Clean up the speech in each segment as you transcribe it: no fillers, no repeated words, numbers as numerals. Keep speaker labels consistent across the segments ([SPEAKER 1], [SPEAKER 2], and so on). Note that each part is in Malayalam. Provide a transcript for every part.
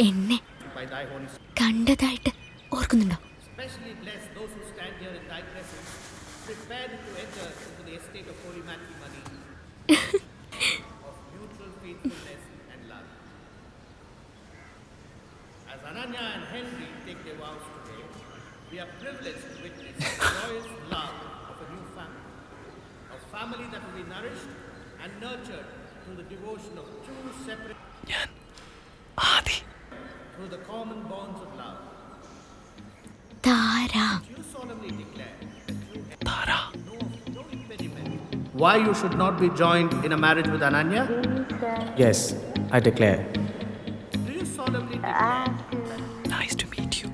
[SPEAKER 1] എന്നെ കണ്ടതായിട്ട് ഓർക്കുന്നുണ്ടോ?
[SPEAKER 2] As Ananya and Henry take their vows today, we are privileged to witness the joyous love of a new family. A family that will be nourished and nurtured through the devotion of two separate through the common bonds of love.
[SPEAKER 1] Tara.
[SPEAKER 2] You solemnly declare Tara. No impediment. Why you should not be joined in a marriage with Ananya?
[SPEAKER 3] Yes, I declare.
[SPEAKER 2] Do you solemnly declare?
[SPEAKER 3] Nice to meet you.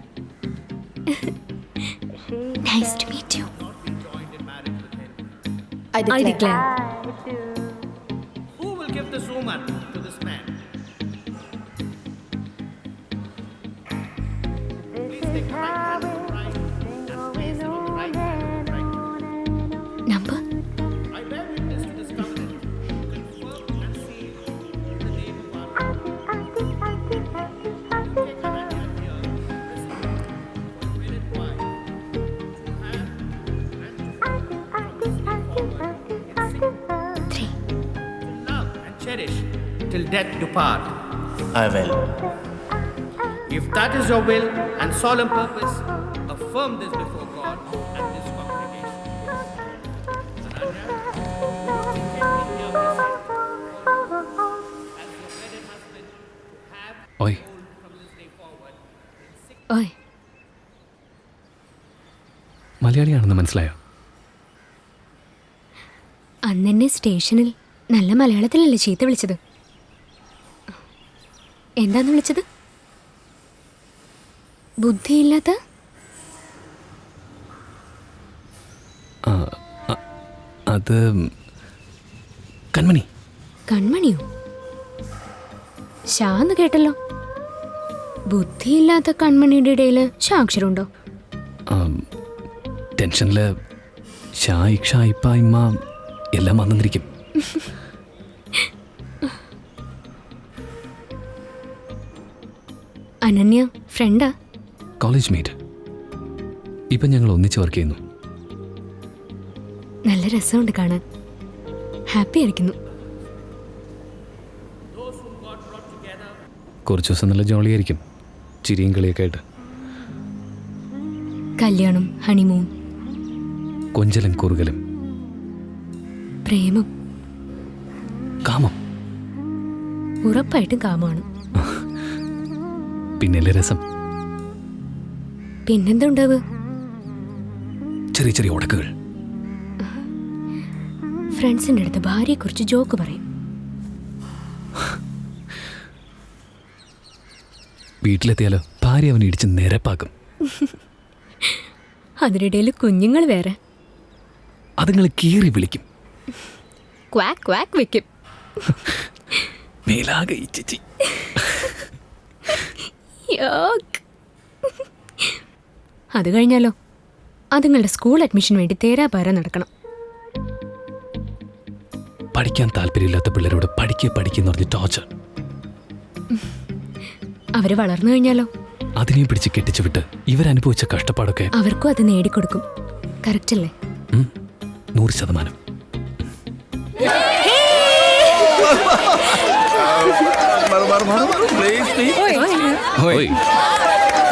[SPEAKER 1] Nice to meet you.
[SPEAKER 2] Not be joined in marriage with him?
[SPEAKER 1] I declare.
[SPEAKER 2] Who will give this woman to this man? Please take the right hand of the bride and place it on the right hand of the bridegroom.
[SPEAKER 1] Number?
[SPEAKER 2] I bear witness to this covenant, confirmed and sealed in the name of our Lord. You take Ananya here, this woman, for wedded wife, to have and to follow from this day forward in sympathy,
[SPEAKER 1] 3.
[SPEAKER 2] to love and cherish till death do part.
[SPEAKER 3] I will.
[SPEAKER 2] If that is your will and solemn purpose, affirm this before God and this congregation. Ananya, we intend in your blessing as your wedded husband to have
[SPEAKER 4] Oi.
[SPEAKER 2] and hold from this day forward in sickness.
[SPEAKER 1] ഓയ്,
[SPEAKER 4] മലയാളിയാണെന്ന് മനസ്സിലായോ?
[SPEAKER 1] അന്നെന്നെ സ്റ്റേഷനിൽ നല്ല മലയാളത്തിലല്ലേ ചീത്ത വിളിച്ചത്? എന്താന്ന് വിളിച്ചത്? ബുദ്ധിയില്ലാത്ത?
[SPEAKER 4] അത് കൺമണി.
[SPEAKER 1] കൺമണിയോ? ഷാന്ന് കേട്ടല്ലോ. ബുദ്ധിയില്ലാത്ത കൺമണിയുടെ ഇടയിൽ ഷാക്ഷരമുണ്ടോ?
[SPEAKER 4] ടെൻഷനിൽ ഷാ ഇക്ഷ ഇപ്പ ഇമ്മ എല്ലാം വന്നിരിക്കും.
[SPEAKER 1] അനന്യ ഫ്രണ്ടാ?
[SPEAKER 4] College mate. ഇപ്പം ഞങ്ങൾ ഒന്നിച്ച് വർക്ക് ചെയ്യുന്നു.
[SPEAKER 1] നല്ല രസമുണ്ട് കാണാൻ. ഹാപ്പി ആയിരിക്കുന്നു.
[SPEAKER 4] കുറച്ച് ദിവസം നല്ല ജോളിയായിരിക്കും, ചിരിയും കളിയൊക്കെ ആയിട്ട്.
[SPEAKER 1] കല്യാണം, ഹണിമൂൺ,
[SPEAKER 4] കൊഞ്ചലും കുറുകലും,
[SPEAKER 1] പ്രേമം.
[SPEAKER 4] കാമം,
[SPEAKER 1] ഉറപ്പായിട്ടും കാമമാണ്.
[SPEAKER 4] പിന്നല്ലേ രസം.
[SPEAKER 1] പിന്നെന്താ ഉണ്ടാവുക?
[SPEAKER 4] ചെറിയ ചെറിയ ഉടക്കുകൾ.
[SPEAKER 1] ഫ്രണ്ട്സിൻ്റെ അടുത്ത് ഭാര്യയെക്കുറിച്ച് ജോക്ക് പറയും.
[SPEAKER 4] വീട്ടിലെത്തിയാലോ ഭാര്യ അവനെ ഇടിച്ച് നിരപ്പാക്കും.
[SPEAKER 1] അതിനിടയിൽ കുഞ്ഞുങ്ങൾ വേറെ.
[SPEAKER 4] അതുങ്ങൾ കീറി വിളിക്കും.
[SPEAKER 1] ക്വാക്ക് ക്വാക്ക് വെക്കും.
[SPEAKER 4] മേലാകെ ഇച്ചിച്ചി.
[SPEAKER 1] യോക്ക്. അത് കഴിഞ്ഞാലോ അതുങ്ങളുടെ സ്കൂൾ അഡ്മിഷന് വേണ്ടി തേരാപാര നടക്കണം.
[SPEAKER 4] പഠിക്കാൻ താല്പര്യമില്ലാത്ത പിള്ളേരോട് പഠിക്കുന്ന പറഞ്ഞ് ടോർച്ചർ.
[SPEAKER 1] അവര് വളർന്നു കഴിഞ്ഞാലോ
[SPEAKER 4] അതിനെ പിടിച്ച് കെട്ടിച്ചു വിട്ട് ഇവരനുഭവിച്ച കഷ്ടപ്പാടൊക്കെ
[SPEAKER 1] അവർക്കും അത് നേടിക്കൊടുക്കും. കറക്റ്റ് അല്ലേ?
[SPEAKER 4] 100%.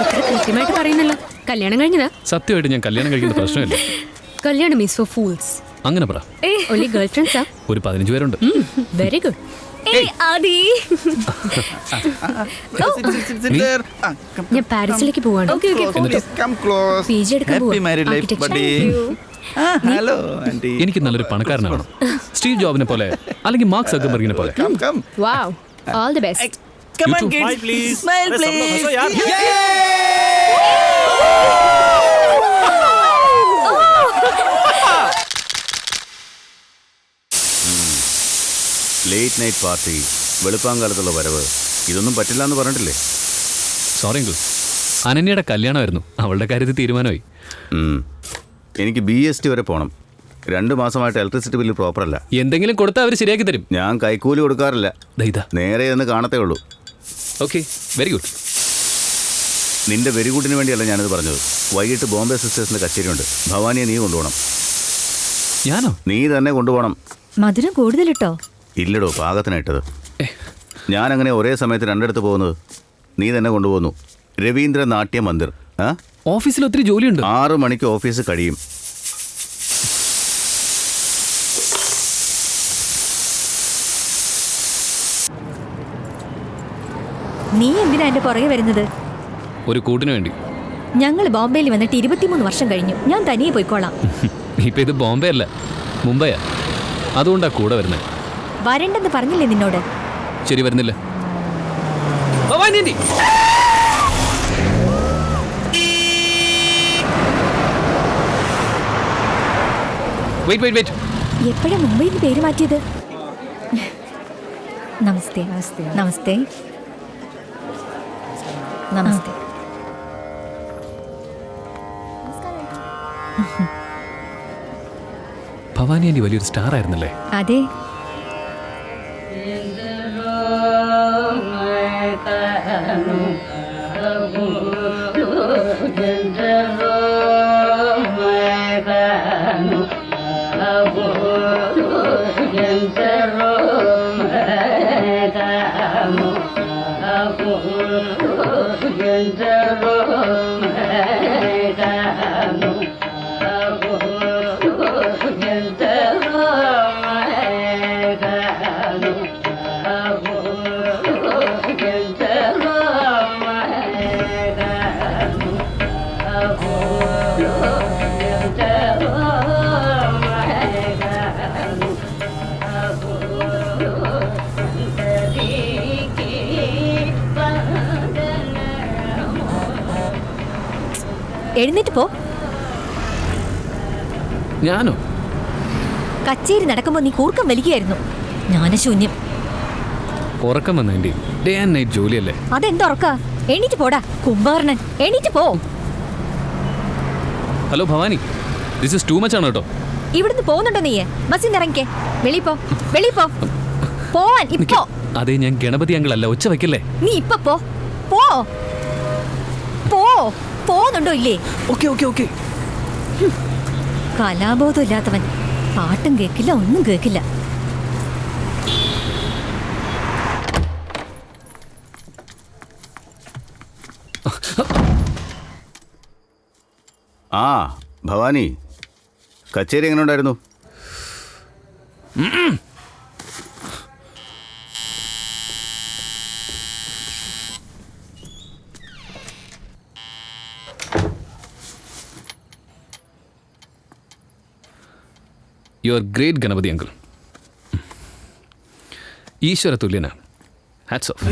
[SPEAKER 1] ഇത്ര കൃത്യമായിട്ട് പറയുന്നല്ലോ. കല്യാണം കഴിഞ്ഞതാ?
[SPEAKER 4] സത്യമായിട്ട് ഞാൻ കല്യാണം കഴിക്കുന്ന പ്രശ്നമില്ല.
[SPEAKER 1] കല്യാണം ഈസ് ഫോർ ഫൂൾസ്.
[SPEAKER 4] അങ്ങനെ പറ.
[SPEAKER 1] ഓൺലി ഗേൾ ഫ്രണ്ട്സാ?
[SPEAKER 4] ഒരു 15 പേരുണ്ട്.
[SPEAKER 1] Very good. ഞാൻ പാരീസിലേക്ക് പോവാണ്. PG എടുക്കാൻ
[SPEAKER 4] എനിക്ക് നല്ലൊരു പണക്കാരനാവണം. സ്റ്റീവ് ജോബിനെ പോലെ അല്ലെങ്കിൽ മാർക്ക് സക്കർബർഗിനെ പോലെ.
[SPEAKER 1] Wow, all the best.
[SPEAKER 3] Come on, kids. Smile, please. Smile, please.
[SPEAKER 5] Late night party, വെളുപ്പാങ്കാലത്തുള്ള വരവ്, ഇതൊന്നും പറ്റില്ല എന്ന് പറഞ്ഞിട്ടില്ലേ?
[SPEAKER 4] സോറി അങ്കിൾ, അനന്യയുടെ കല്യാണമായിരുന്നു, അവളുടെ കാര്യത്തിൽ തീരുമാനമായി.
[SPEAKER 5] എനിക്ക് BST വരെ പോകണം. 2 മാസമായിട്ട് ഇലക്ട്രിസിറ്റി ബില്ല് പ്രോപ്പർ അല്ല.
[SPEAKER 4] എന്തെങ്കിലും കൊടുത്താൽ അവർ ശരിയാക്കി തരും.
[SPEAKER 5] ഞാൻ കൈക്കൂലി കൊടുക്കാറില്ല, നേരെ എന്ന് കാണത്തേ ഉള്ളൂ.
[SPEAKER 4] Okay, very good.
[SPEAKER 5] നിന്റെ വെരി ഗുഡിന് വേണ്ടിയല്ല ഞാനിത് പറഞ്ഞത്. വൈകിട്ട് ബോംബെ സിസ്റ്റേഴ്സിൻ്റെ കച്ചേരിയുണ്ട്. ഭവാനിയെ നീ കൊണ്ടുപോകണം.
[SPEAKER 4] ഞാനോ?
[SPEAKER 5] നീ തന്നെ കൊണ്ടുപോകണം.
[SPEAKER 1] മധുരം കൂടുതലിട്ടോ?
[SPEAKER 5] ഇല്ലടോ, പാകത്തിനായിട്ടത്. ഞാനങ്ങനെ ഒരേ സമയത്ത് രണ്ടിടത്ത് പോകുന്നത്. നീ തന്നെ കൊണ്ടുപോകുന്നു. രവീന്ദ്ര നാട്യ മന്ദിർ.
[SPEAKER 4] ഓഫീസിൽ ഒത്തിരി ജോലിയുണ്ട്.
[SPEAKER 5] 6 മണിക്ക് ഓഫീസ് കഴിയും.
[SPEAKER 1] നീ എന്തിനാ എന്റെ പുറകെ വരുന്നത്?
[SPEAKER 4] ഒരു കൂട്ടിന് വേണ്ടി.
[SPEAKER 1] ഞങ്ങൾ ബോംബെയിൽ വന്നിട്ട് 23 വർഷം കഴിഞ്ഞു. ഞാൻ തനിയെ പോയിക്കോളാം.
[SPEAKER 4] ഇപ്പൊ ഇത് ബോംബെ അല്ല, മുംബൈയാ. അതുകൊണ്ടാ കൂടെ വരുന്നത്.
[SPEAKER 1] വരണ്ടെന്ന് പറഞ്ഞില്ലേ നിന്നോട്?
[SPEAKER 4] ശരി, വരുന്നില്ല.
[SPEAKER 1] എപ്പോഴാ മുംബൈയിൽ പേര് മാറ്റിയത്? നമസ്തേ. നമസ്തേ. നമസ്തേ. നമസ്തേ.
[SPEAKER 4] ഭവാനി ആന്റി വലിയൊരു സ്റ്റാർ ആയിരുന്നല്ലേ?
[SPEAKER 1] അതെ. എഴുന്നേറ്റ് പോ.
[SPEAKER 4] ഞാനോ?
[SPEAKER 1] കച്ചേരി നടക്കുമ്പോ നീ കൂർക്കം വലിക്കുകയായിരുന്നു. ജ്ഞാനശൂന്യം.
[SPEAKER 4] ഉറക്കം വന്ന ആന്റി, ഡേ ആൻഡ് നൈറ്റ് ജോലിയല്ലേ?
[SPEAKER 1] അതെന്തുറക്ക? എണീറ്റ് പോടാ കുംഭാർണൻ, എണീറ്റ് പോ.
[SPEAKER 4] Hello Bhavani, this is too much ആണ് കേട്ടോ.
[SPEAKER 1] ഇവിടുന്ന് പോകുന്നുണ്ടോ നീ? ബസ്സിൽ നിന്ന് ഇറങ്ങിക്കേ. വെളിയിൽ പോ, വെളിയിൽ പോ. പോവാൻ ഇപ്പോ.
[SPEAKER 4] അതെ, ഞാൻ ഗണപതി അങ്കിളല്ല, ഒച്ച വയ്ക്കല്ലേ.
[SPEAKER 1] നീ ഇപ്പൊ പോ. പോ പോ. പോകുന്നുണ്ടോ ഇല്ലേ?
[SPEAKER 4] Okay okay okay.
[SPEAKER 1] കലാബോധം ഇല്ലാത്തവൻ. പാട്ടും കേൾക്കില്ല, ഒന്നും കേൾക്കില്ല.
[SPEAKER 5] ആ ഭവാനി, കച്ചേരി എങ്ങനെ ഉണ്ടായിരുന്നു?
[SPEAKER 4] You are great Ganapathi uncle. ഈശ്വര തുല്യന. Hats off.